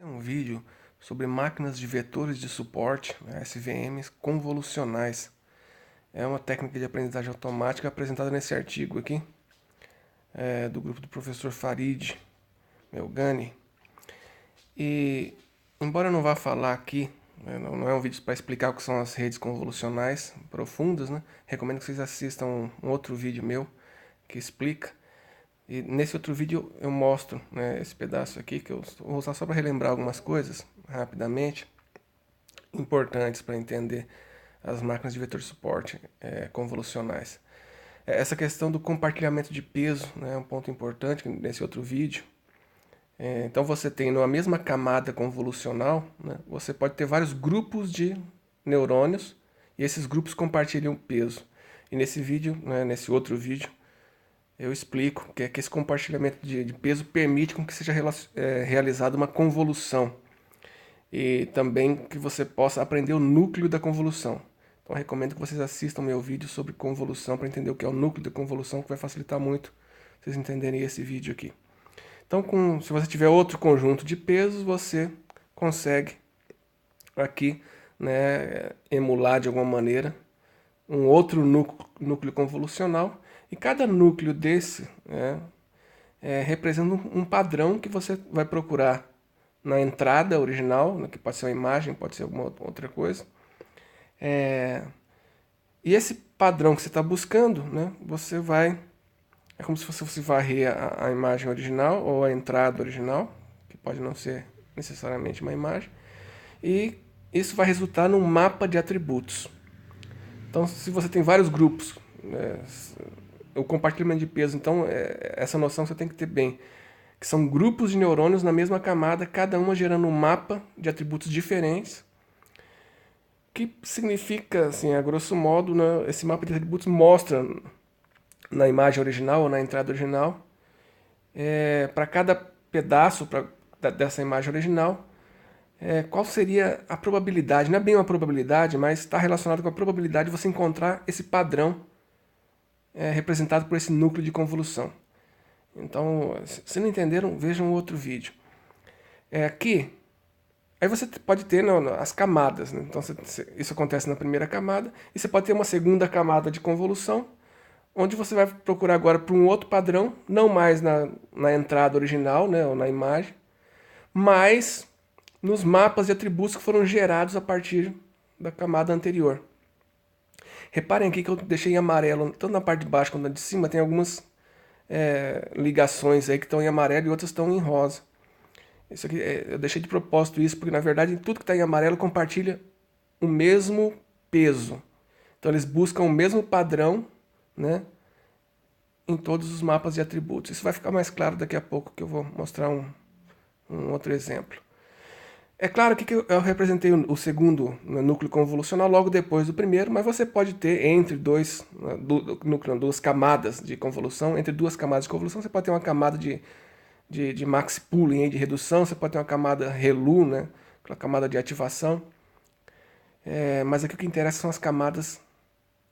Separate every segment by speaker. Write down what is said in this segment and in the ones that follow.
Speaker 1: É um vídeo sobre máquinas de vetores de suporte, né, SVMs, convolucionais. É uma técnica de aprendizagem automática apresentada nesse artigo aqui, do grupo do professor Farid Melgani. E, embora eu não vá falar aqui, né, não é um vídeo para explicar o que são as redes convolucionais profundas, né? Recomendo que vocês assistam um outro vídeo meu que explica. E nesse outro vídeo eu mostro, né, esse pedaço aqui, que eu vou usar só para relembrar algumas coisas rapidamente, importantes para entender as máquinas de vetor de suporte convolucionais. Essa questão do compartilhamento de peso, né, é um ponto importante nesse outro vídeo. Então você tem na mesma camada convolucional, né, você pode ter vários grupos de neurônios e esses grupos compartilham peso. E nesse vídeo, né, nesse outro vídeo, eu explico que esse compartilhamento de peso permite com que seja realizada uma convolução e também que você possa aprender o núcleo da convolução. Então eu recomendo que vocês assistam meu vídeo sobre convolução para entender o que é o núcleo da convolução, que vai facilitar muito vocês entenderem esse vídeo aqui. Então, se você tiver outro conjunto de pesos, você consegue aqui, né, emular de alguma maneira um outro núcleo convolucional, e cada núcleo desse, né, representa um padrão que você vai procurar na entrada original, né, que pode ser uma imagem, pode ser alguma outra coisa. E esse padrão que você está buscando, né, você vai... É como se você fosse varrer a imagem original ou a entrada original, que pode não ser necessariamente uma imagem, e isso vai resultar num mapa de atributos. Então, se você tem vários grupos, né, o compartilhamento de peso, então, essa noção você tem que ter bem, que são grupos de neurônios na mesma camada, cada uma gerando um mapa de atributos diferentes, que significa, assim, a grosso modo, né, esse mapa de atributos mostra na imagem original ou na entrada original, para cada pedaço dessa imagem original, qual seria a probabilidade, não é bem uma probabilidade, mas está relacionado com a probabilidade de você encontrar esse padrão representado por esse núcleo de convolução. Então, se não entenderam, vejam um outro vídeo. Aqui, aí você pode ter as camadas, né? Então isso acontece na primeira camada, e você pode ter uma segunda camada de convolução, onde você vai procurar agora por um outro padrão, não mais na entrada original, né, ou na imagem, mas nos mapas de atributos que foram gerados a partir da camada anterior. Reparem aqui que eu deixei em amarelo, tanto na parte de baixo quanto na de cima, tem algumas ligações aí que estão em amarelo e outras estão em rosa. Isso aqui, eu deixei de propósito isso, porque na verdade tudo que está em amarelo compartilha o mesmo peso. Então eles buscam o mesmo padrão, né, em todos os mapas de atributos. Isso vai ficar mais claro daqui a pouco, que eu vou mostrar um outro exemplo. É claro que eu representei o segundo núcleo convolucional logo depois do primeiro, mas você pode ter entre duas camadas de convolução, entre duas camadas de convolução, você pode ter uma camada de max pooling, de redução, você pode ter uma camada ReLU, né, aquela camada de ativação. Mas aqui o que interessa são as camadas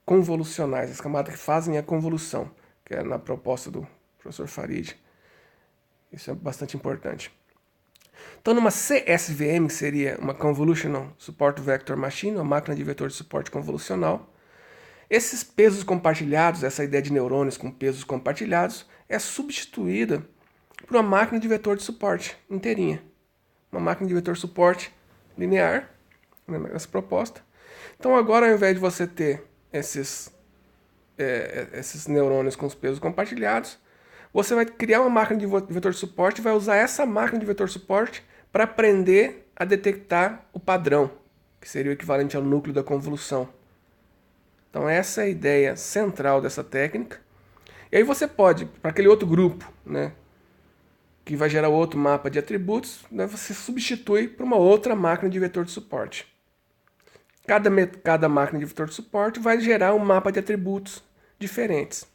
Speaker 1: convolucionais, as camadas que fazem a convolução, que é na proposta do professor Farid. Isso é bastante importante. Então, numa CSVM, que seria uma Convolutional Support Vector Machine, uma máquina de vetor de suporte convolucional, esses pesos compartilhados, essa ideia de neurônios com pesos compartilhados, é substituída por uma máquina de vetor de suporte inteirinha. Uma máquina de vetor de suporte linear, essa proposta. Então, agora, ao invés de você ter esses neurônios com os pesos compartilhados, você vai criar uma máquina de vetor de suporte e vai usar essa máquina de vetor de suporte para aprender a detectar o padrão, que seria o equivalente ao núcleo da convolução. Então essa é a ideia central dessa técnica. E aí você pode, para aquele outro grupo, né, que vai gerar outro mapa de atributos, né, você substitui por uma outra máquina de vetor de suporte. Cada máquina de vetor de suporte vai gerar um mapa de atributos diferentes.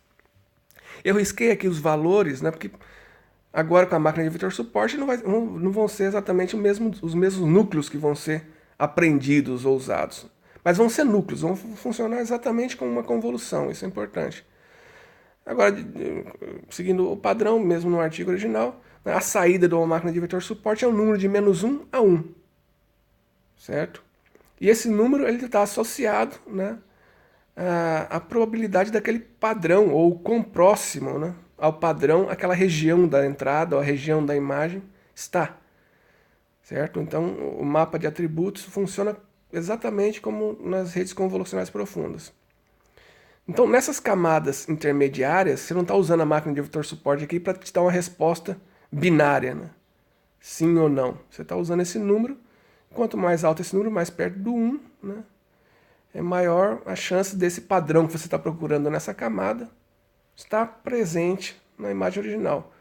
Speaker 1: Eu risquei aqui os valores, né, porque agora com a máquina de vetor de suporte não vão ser exatamente os mesmos núcleos que vão ser aprendidos ou usados. Mas vão ser núcleos, vão funcionar exatamente como uma convolução, isso é importante. Agora, seguindo o padrão, mesmo no artigo original, A saída de uma máquina de vetor suporte é um número de -1 a 1, certo? E esse número está associado, né, à probabilidade daquele padrão, ou quão próximo, né, ao padrão aquela região da entrada ou a região da imagem está, certo? Então o mapa de atributos funciona exatamente como nas redes convolucionais profundas. Então nessas camadas intermediárias, você não está usando a máquina de vetor suporte aqui para te dar uma resposta binária, né? Sim ou não. Você está usando esse número. Quanto mais alto esse número, mais perto do 1, né, é maior a chance desse padrão que você está procurando nessa camada estar presente na imagem original.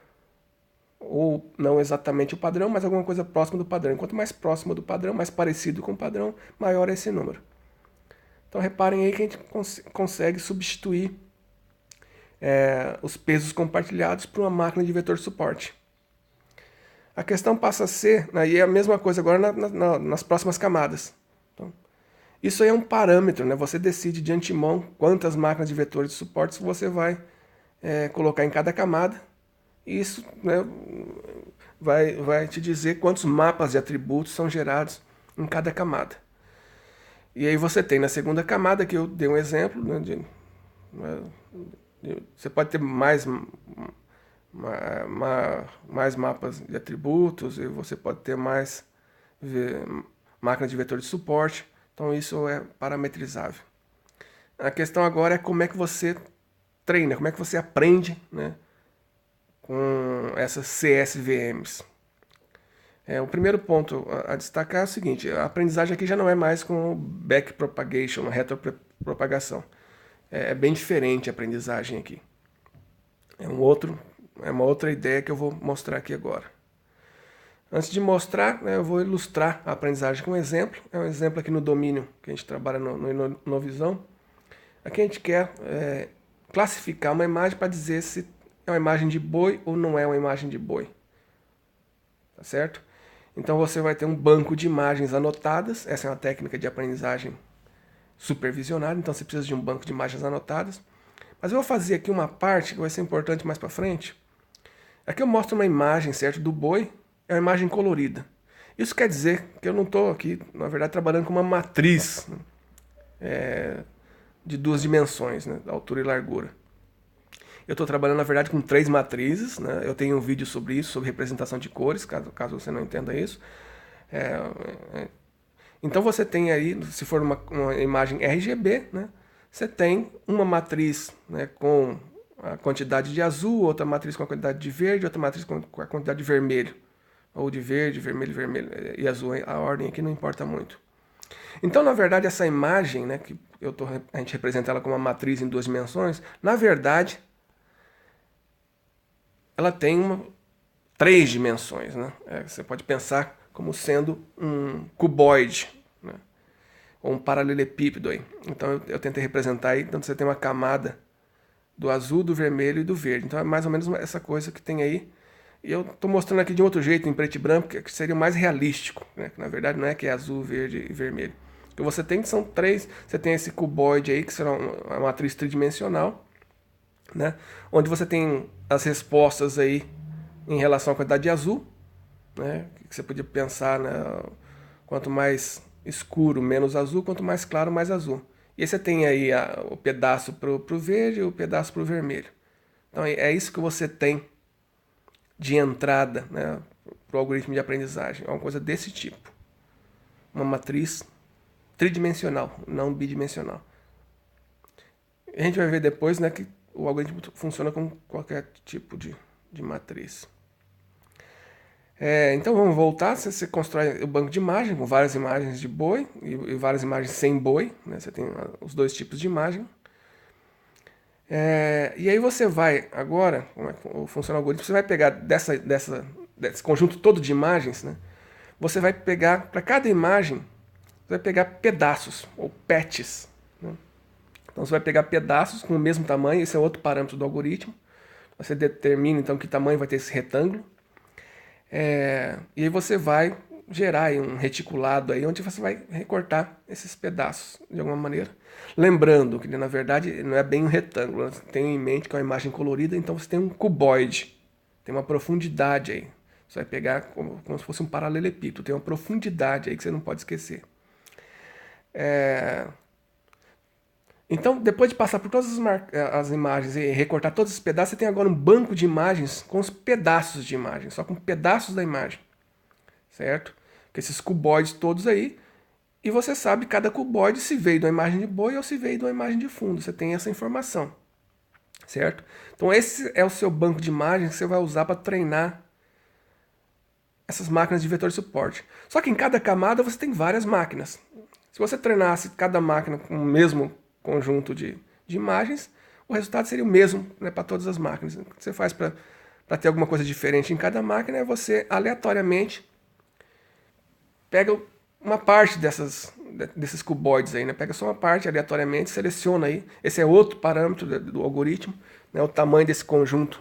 Speaker 1: Ou não exatamente o padrão, mas alguma coisa próxima do padrão. Quanto mais próximo do padrão, mais parecido com o padrão, maior é esse número. Então reparem aí que a gente consegue substituir os pesos compartilhados por uma máquina de vetor suporte. A questão passa a ser, né, e é a mesma coisa agora nas próximas camadas. Então, isso aí é um parâmetro, né? Você decide de antemão quantas máquinas de vetores de suporte você vai colocar em cada camada. E isso, né, vai te dizer quantos mapas de atributos são gerados em cada camada. E aí você tem na segunda camada, que eu dei um exemplo, né, você pode ter mais mapas de atributos, e você pode ter mais máquinas de vetor de suporte. Então isso é parametrizável. A questão agora é como é que você treina, como é que você aprende, né, com essas CSVMs. O primeiro ponto a destacar é o seguinte: a aprendizagem aqui já não é mais com backpropagation, retropropagação. É bem diferente a aprendizagem aqui. É uma outra ideia que eu vou mostrar aqui agora. Antes de mostrar, né, eu vou ilustrar a aprendizagem com um exemplo. É um exemplo aqui no domínio que a gente trabalha no Novisão. Aqui a gente quer classificar uma imagem para dizer se é uma imagem de boi ou não é uma imagem de boi. Tá certo? Então você vai ter um banco de imagens anotadas. Essa é uma técnica de aprendizagem supervisionada, então você precisa de um banco de imagens anotadas. Mas eu vou fazer aqui uma parte que vai ser importante mais para frente. Aqui eu mostro uma imagem, certo, do boi, é uma imagem colorida. Isso quer dizer que eu não estou aqui, na verdade, trabalhando com uma matriz de 2 dimensões, né, altura e largura. Eu estou trabalhando, na verdade, com 3 matrizes, né? Eu tenho um vídeo sobre isso, sobre representação de cores, caso você não entenda isso. Então você tem aí, se for uma imagem RGB, né, você tem uma matriz, né, com a quantidade de azul, outra matriz com a quantidade de verde, outra matriz com a quantidade de vermelho. Ou de verde, vermelho, vermelho e azul. A ordem aqui não importa muito. Então, na verdade, essa imagem, né, que a gente representa ela como uma matriz em 2 dimensões, na verdade, ela tem 3 dimensões. Né? Você pode pensar como sendo um cuboide, né? Ou um paralelepípedo. Aí. Então eu tentei representar aí, então você tem uma camada do azul, do vermelho e do verde. Então é mais ou menos essa coisa que tem aí. E eu estou mostrando aqui de outro jeito, em preto e branco, que seria mais realístico. Né? Que na verdade não é que é azul, verde e vermelho. O que você tem são 3, você tem esse cuboide aí, que será uma matriz tridimensional, né? Onde você tem as respostas aí em relação à quantidade de azul, né? Que você podia pensar, né? Quanto mais escuro, menos azul, quanto mais claro, mais azul. E aí você tem aí o pedaço para o verde e o pedaço para o vermelho. Então é isso que você tem de entrada, né, para o algoritmo de aprendizagem. É uma coisa desse tipo. Uma matriz tridimensional, não bidimensional. A gente vai ver depois, né, que o algoritmo funciona com qualquer tipo de matriz. Então vamos voltar. Você constrói o banco de imagem com várias imagens de boi e várias imagens sem boi, né? Você tem os 2 tipos de imagem. E aí você vai agora, como é que funciona o algoritmo, você vai pegar desse conjunto todo de imagens, né? Você vai pegar, para cada imagem, você vai pegar pedaços, ou patches. Né? Então você vai pegar pedaços com o mesmo tamanho, esse é outro parâmetro do algoritmo. Você determina então que tamanho vai ter esse retângulo. E aí você vai gerar aí um reticulado aí, onde você vai recortar esses pedaços de alguma maneira. Lembrando que na verdade não é bem um retângulo, tenha em mente que é uma imagem colorida, então você tem um cuboide, tem uma profundidade aí. Você vai pegar como se fosse um paralelepípedo. Tem uma profundidade aí que você não pode esquecer. Então, depois de passar por todas as imagens e recortar todos os pedaços, você tem agora um banco de imagens com os pedaços de imagem, só com pedaços da imagem, certo? Com esses cuboides todos aí, e você sabe cada cuboide se veio de uma imagem de boi ou se veio de uma imagem de fundo, você tem essa informação, certo? Então esse é o seu banco de imagens que você vai usar para treinar essas máquinas de vetor de suporte. Só que em cada camada você tem várias máquinas. Se você treinasse cada máquina com o mesmo conjunto de imagens, o resultado seria o mesmo, né, para todas as máquinas. O que você faz para ter alguma coisa diferente em cada máquina é você aleatoriamente pega uma parte desses cuboides aí, né? Pega só uma parte aleatoriamente, seleciona aí. Esse é outro parâmetro do algoritmo, né? O tamanho desse conjunto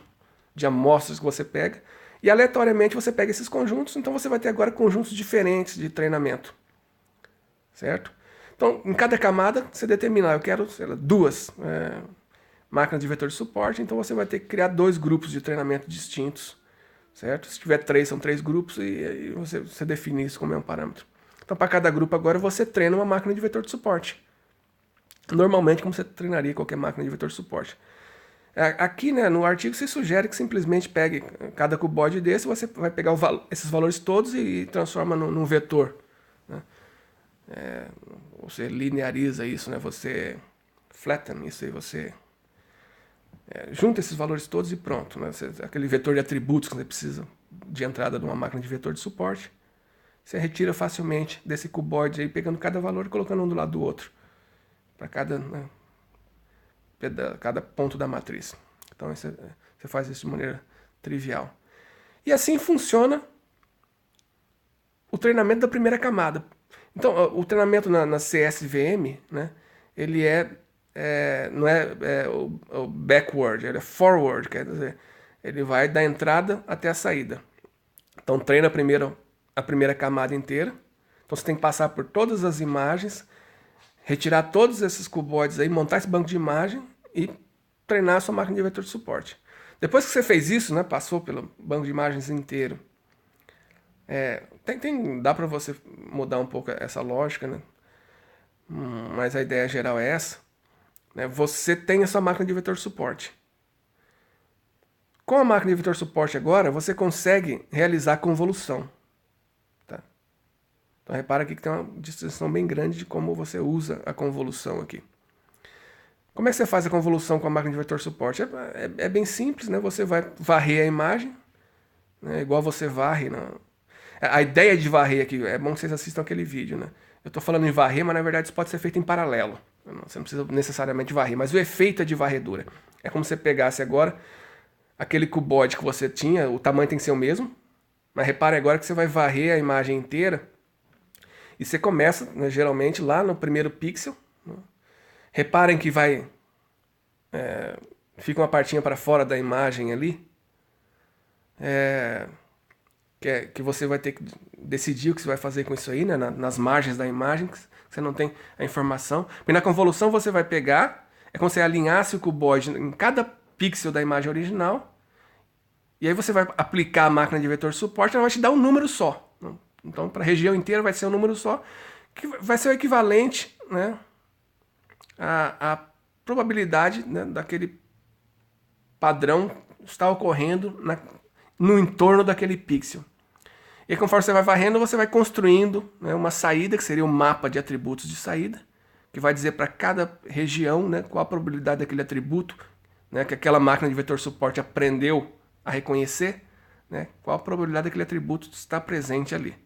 Speaker 1: de amostras que você pega. E aleatoriamente você pega esses conjuntos, então você vai ter agora conjuntos diferentes de treinamento, certo? Então, em cada camada, você determina, eu quero, sei lá, duas máquinas de vetor de suporte, então você vai ter que criar 2 grupos de treinamento distintos, certo? Se tiver 3, são 3 grupos e você define isso como é um parâmetro. Então, para cada grupo agora, você treina uma máquina de vetor de suporte. Normalmente, como você treinaria qualquer máquina de vetor de suporte. Aqui, né, no artigo, se sugere que simplesmente pegue cada cuboide desse, você vai pegar esses valores todos e transforma num vetor, né? Você lineariza isso, né? Você flatten isso aí, você junta esses valores todos e pronto, né? Aquele vetor de atributos que você precisa de entrada de uma máquina de vetor de suporte, você retira facilmente desse cuboide aí, pegando cada valor e colocando um do lado do outro, para cada, né, cada ponto da matriz. Então você faz isso de maneira trivial. E assim funciona o treinamento da primeira camada. Então, o treinamento na CSVM, né, ele não é o backward, ele é forward, quer dizer, ele vai da entrada até a saída. Então, treina primeiro a primeira camada inteira. Então, você tem que passar por todas as imagens, retirar todos esses cuboides aí, montar esse banco de imagem e treinar a sua máquina de vetor de suporte. Depois que você fez isso, né, passou pelo banco de imagens inteiro, dá para você mudar um pouco essa lógica, né? Mas a ideia geral é essa, né? Você tem a sua máquina de vetor de suporte. Com a máquina de vetor de suporte agora, você consegue realizar convolução. Tá? Então repara aqui que tem uma distinção bem grande de como você usa a convolução aqui. Como é que você faz a convolução com a máquina de vetor de suporte? É bem simples, né? Você vai varrer a imagem, né? Igual você varre A ideia de varrer aqui, é bom que vocês assistam aquele vídeo, né? Eu estou falando em varrer, mas na verdade isso pode ser feito em paralelo. Você não precisa necessariamente varrer, mas o efeito é de varredura. É como se você pegasse agora aquele cuboide que você tinha, o tamanho tem que ser o mesmo, mas repare agora que você vai varrer a imagem inteira e você começa, né, geralmente, lá no primeiro pixel. Né? Reparem que fica uma partinha para fora da imagem ali, que você vai ter que decidir o que você vai fazer com isso aí, né, nas margens da imagem, que você não tem a informação. E na convolução você vai pegar, é como se você alinhasse o cuboide em cada pixel da imagem original, e aí você vai aplicar a máquina de vetor de suporte, ela vai te dar um número só. Então, para a região inteira vai ser um número só, que vai ser o equivalente, né, à probabilidade, né, daquele padrão estar ocorrendo no entorno daquele pixel. E conforme você vai varrendo, você vai construindo, né, uma saída, que seria um mapa de atributos de saída, que vai dizer para cada região, né, qual a probabilidade daquele atributo, né, que aquela máquina de vetor suporte aprendeu a reconhecer, né, qual a probabilidade daquele atributo estar presente ali.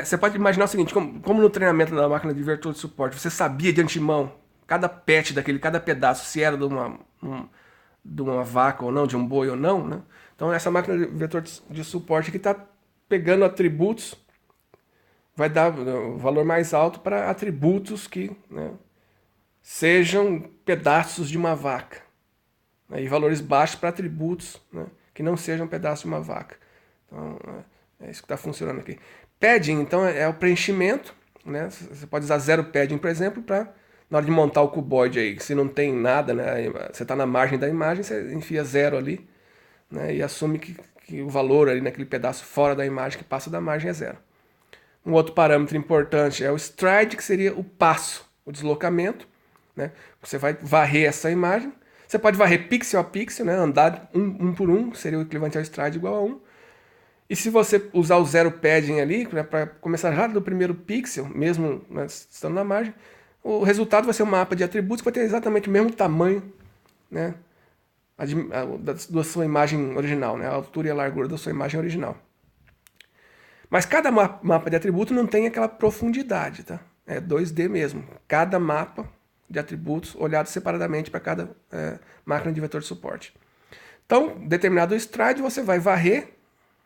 Speaker 1: Você pode imaginar o seguinte, como no treinamento da máquina de vetor de suporte, você sabia de antemão cada patch cada pedaço, se era de uma vaca ou não, de um boi ou não, né? Então essa máquina de vetor de suporte aqui está pegando atributos, vai dar o valor mais alto para atributos que, né, sejam pedaços de uma vaca, né, e valores baixos para atributos, né, que não sejam pedaços de uma vaca. Então é isso que está funcionando aqui. Padding, então, é o preenchimento, né? Você pode usar 0 padding, por exemplo, para na hora de montar o cuboide aí, se não tem nada, né, você está na margem da imagem, você enfia 0 ali, né, e assume que que o valor ali naquele pedaço fora da imagem que passa da margem é 0. Um outro parâmetro importante é o stride, que seria o passo, o deslocamento, né? Você vai varrer essa imagem. Você pode varrer pixel a pixel, né? Andar um por um, seria o equivalente ao stride igual a 1. E se você usar o zero padding ali, para começar já do primeiro pixel, mesmo, né, estando na margem, o resultado vai ser um mapa de atributos que vai ter exatamente o mesmo tamanho, né, da sua imagem original, né, a altura e a largura da sua imagem original. Mas cada mapa de atributo não tem aquela profundidade, tá? É 2D mesmo. Cada mapa de atributos olhado separadamente para cada máquina de vetor de suporte. Então, determinado stride, você vai varrer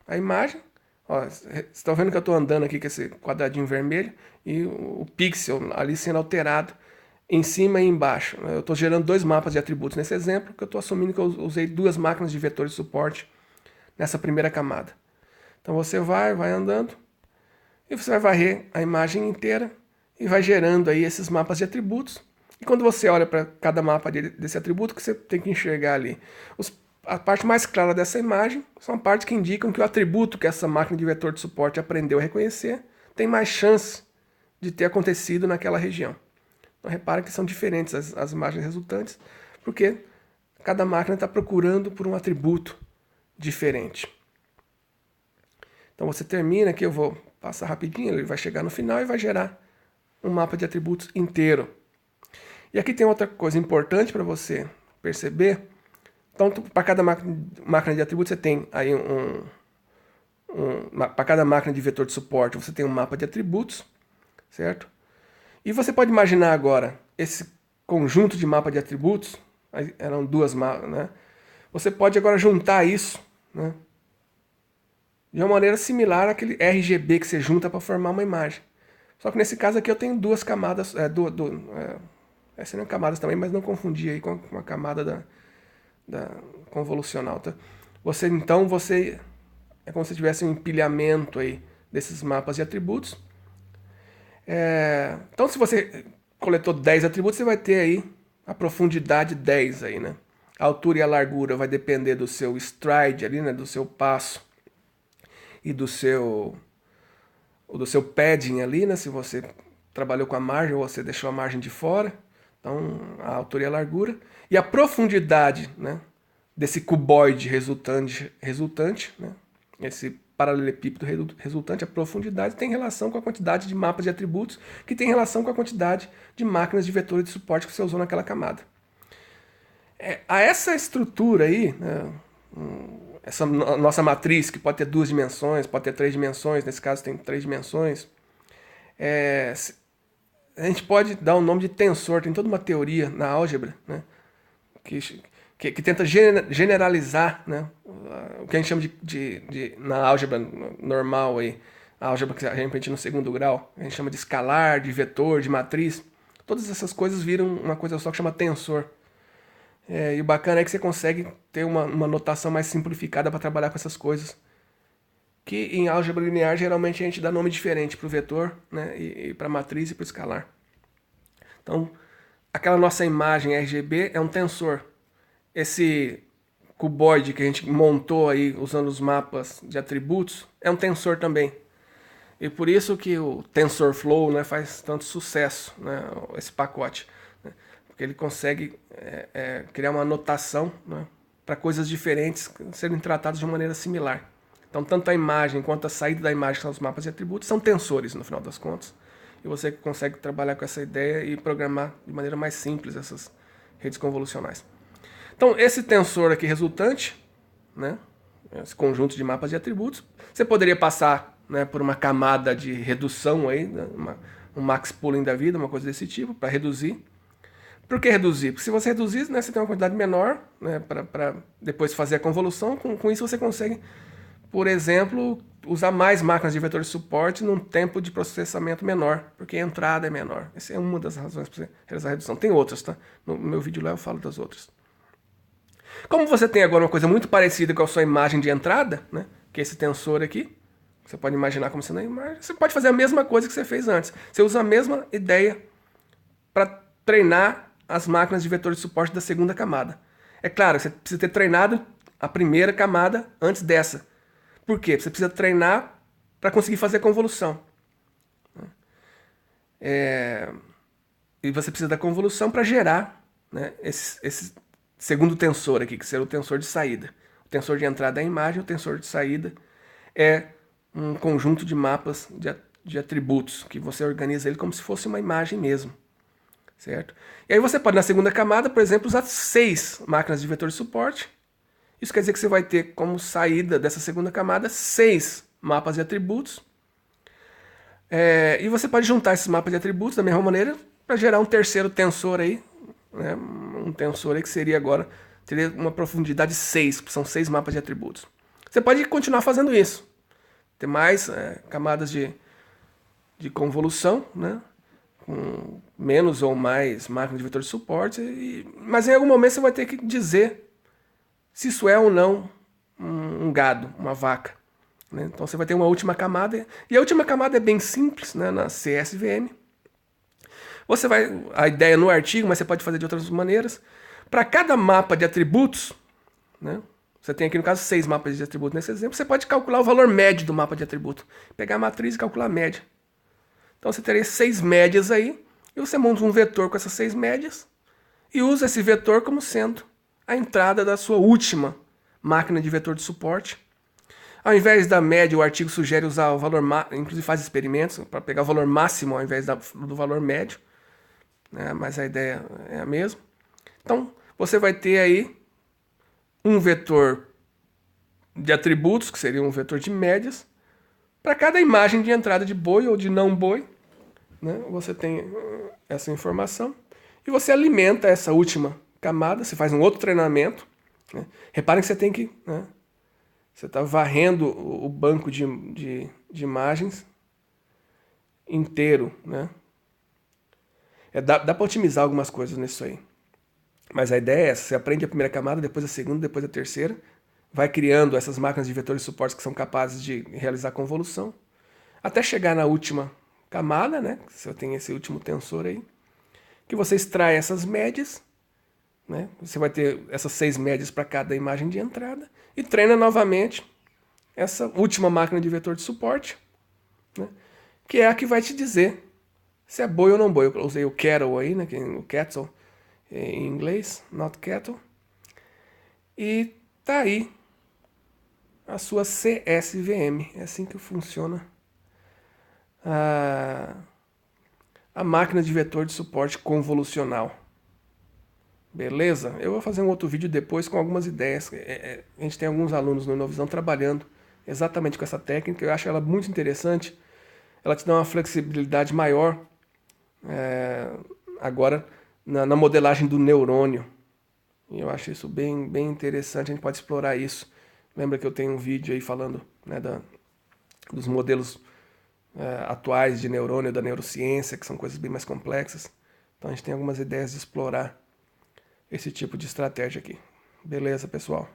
Speaker 1: a imagem. Ó, vocês estão vendo que eu estou andando aqui com esse quadradinho vermelho e o pixel ali sendo alterado em cima e embaixo. Eu estou gerando dois mapas de atributos nesse exemplo, que eu estou assumindo que eu usei duas máquinas de vetor de suporte nessa primeira camada. Então você vai andando e você vai varrer a imagem inteira e vai gerando aí esses mapas de atributos. E quando você olha para cada mapa desse atributo, que você tem que enxergar ali a parte mais clara dessa imagem são partes que indicam que o atributo que essa máquina de vetor de suporte aprendeu a reconhecer tem mais chance de ter acontecido naquela região. Então repara que são diferentes as imagens resultantes, porque cada máquina está procurando por um atributo diferente. Então você termina aqui, eu vou passar rapidinho, ele vai chegar no final e vai gerar um mapa de atributos inteiro. E aqui tem outra coisa importante para você perceber. Então, para cada máquina de atributos, você tem aí para cada máquina de vetor de suporte, você tem um mapa de atributos, certo? E você pode imaginar agora esse conjunto de mapa de atributos, eram duas mapas, né? Você pode agora juntar isso, né, de uma maneira similar àquele RGB que você junta para formar uma imagem. Só que nesse caso aqui eu tenho duas camadas, seriam camadas também, mas não confundir aí com a camada da convolucional, tá? Então você é como se tivesse um empilhamento aí desses mapas de atributos. Então se você coletou 10 atributos, você vai ter aí a profundidade 10 aí, né? A altura e a largura vai depender do seu stride ali, né, do seu passo e do seu padding ali, né? Se você trabalhou com a margem ou você deixou a margem de fora. Então, a altura e a largura. E a profundidade, né, desse cuboide resultante, né, esse paralelepípedo resultante, a profundidade tem relação com a quantidade de mapas de atributos, que tem relação com a quantidade de máquinas de vetores de suporte que você usou naquela camada. A essa estrutura aí, né, essa nossa matriz, que pode ter 2 dimensões, pode ter 3 dimensões, nesse caso tem 3 dimensões, a gente pode dar o nome de tensor. Tem toda uma teoria na álgebra, né, que tenta generalizar, né, o que a gente chama na álgebra normal, aí, a álgebra que a gente aprende no segundo grau, a gente chama de escalar, de vetor, de matriz. Todas essas coisas viram uma coisa só que chama tensor. E o bacana é que você consegue ter uma notação mais simplificada para trabalhar com essas coisas. Que em álgebra linear geralmente a gente dá nome diferente para o vetor, né, e para a matriz e para o escalar. Então, aquela nossa imagem RGB é um tensor. Esse cuboide que a gente montou aí usando os mapas de atributos é um tensor também. E por isso que o TensorFlow, né, faz tanto sucesso, né, esse pacote. Né, porque ele consegue criar uma notação, né, para coisas diferentes serem tratadas de uma maneira similar. Então, tanto a imagem quanto a saída da imagem, que são os mapas de atributos, são tensores, no final das contas. E você consegue trabalhar com essa ideia e programar de maneira mais simples essas redes convolucionais. Então, esse tensor aqui resultante, né, esse conjunto de mapas de atributos, você poderia passar, né, por uma camada de redução, aí, né, um max pooling da vida, uma coisa desse tipo, para reduzir. Por que reduzir? Porque se você reduzir, né, você tem uma quantidade menor, né, para depois fazer a convolução. Com isso você consegue, por exemplo, usar mais máquinas de vetor de suporte num tempo de processamento menor, porque a entrada é menor. Essa é uma das razões para você realizar a redução. Tem outras, tá? No meu vídeo lá eu falo das outras. Como você tem agora uma coisa muito parecida com a sua imagem de entrada, né, que é esse tensor aqui, você pode imaginar como sendo a imagem, você pode fazer a mesma coisa que você fez antes. Você usa a mesma ideia para treinar as máquinas de vetor de suporte da segunda camada. É claro, você precisa ter treinado a primeira camada antes dessa. Por quê? Você precisa treinar para conseguir fazer a convolução. E você precisa da convolução para gerar, né, esse segundo tensor aqui, que será o tensor de saída. O tensor de entrada é a imagem, o tensor de saída é um conjunto de mapas de atributos, que você organiza ele como se fosse uma imagem mesmo. Certo? E aí você pode, na segunda camada, por exemplo, usar 6 máquinas de vetor de suporte. Isso quer dizer que você vai ter como saída dessa segunda camada 6 mapas de atributos. E você pode juntar esses mapas de atributos da mesma maneira para gerar um terceiro tensor aí, né? Um tensor aí que seria agora, teria uma profundidade 6, que são 6 mapas de atributos. Você pode continuar fazendo isso. Ter mais camadas de convolução, né? Com menos ou mais máquinas de vetor de suporte, mas em algum momento você vai ter que dizer se isso é ou não um gado, uma vaca. Né? Então você vai ter uma última camada, e a última camada é bem simples, né? Na CSVM. Você vai, a ideia no artigo, mas você pode fazer de outras maneiras. Para cada mapa de atributos, né? Você tem aqui no caso 6 mapas de atributos nesse exemplo, você pode calcular o valor médio do mapa de atributo. Pegar a matriz e calcular a média. Então você teria 6 médias aí, e você monta um vetor com essas 6 médias, e usa esse vetor como sendo a entrada da sua última máquina de vetor de suporte. Ao invés da média, o artigo sugere usar o valor máximo, inclusive faz experimentos para pegar o valor máximo ao invés do valor médio, né? Mas a ideia é a mesma. Então você vai ter aí um vetor de atributos, que seria um vetor de médias, para cada imagem de entrada de boi ou de não boi, né? Você tem essa informação e você alimenta essa última camada, você faz um outro treinamento. Né? Reparem que você tem que... Né? Você está varrendo o banco de imagens inteiro. Né? Dá para otimizar algumas coisas nisso aí. Mas a ideia é essa, você aprende a primeira camada, depois a segunda, depois a terceira, vai criando essas máquinas de vetores de suporte que são capazes de realizar convolução, até chegar na última camada, né? Você tem esse último tensor aí, que você extrai essas médias, né? Você vai ter essas 6 médias para cada imagem de entrada, e treina novamente essa última máquina de vetor de suporte, né? Que é a que vai te dizer se é boi ou não boi. Eu usei o cattle aí, né? O cattle em inglês, not cattle. E tá aí a sua CSVM. É assim que funciona a máquina de vetor de suporte convolucional. Beleza? Eu vou fazer um outro vídeo depois com algumas ideias. A gente tem alguns alunos no Inovisão trabalhando exatamente com essa técnica. Eu acho ela muito interessante. Ela te dá uma flexibilidade maior agora na modelagem do neurônio. E eu acho isso bem, bem interessante. A gente pode explorar isso. Lembra que eu tenho um vídeo aí falando, né, dos modelos atuais de neurônio, da neurociência, que são coisas bem mais complexas. Então a gente tem algumas ideias de explorar esse tipo de estratégia aqui. Beleza, pessoal?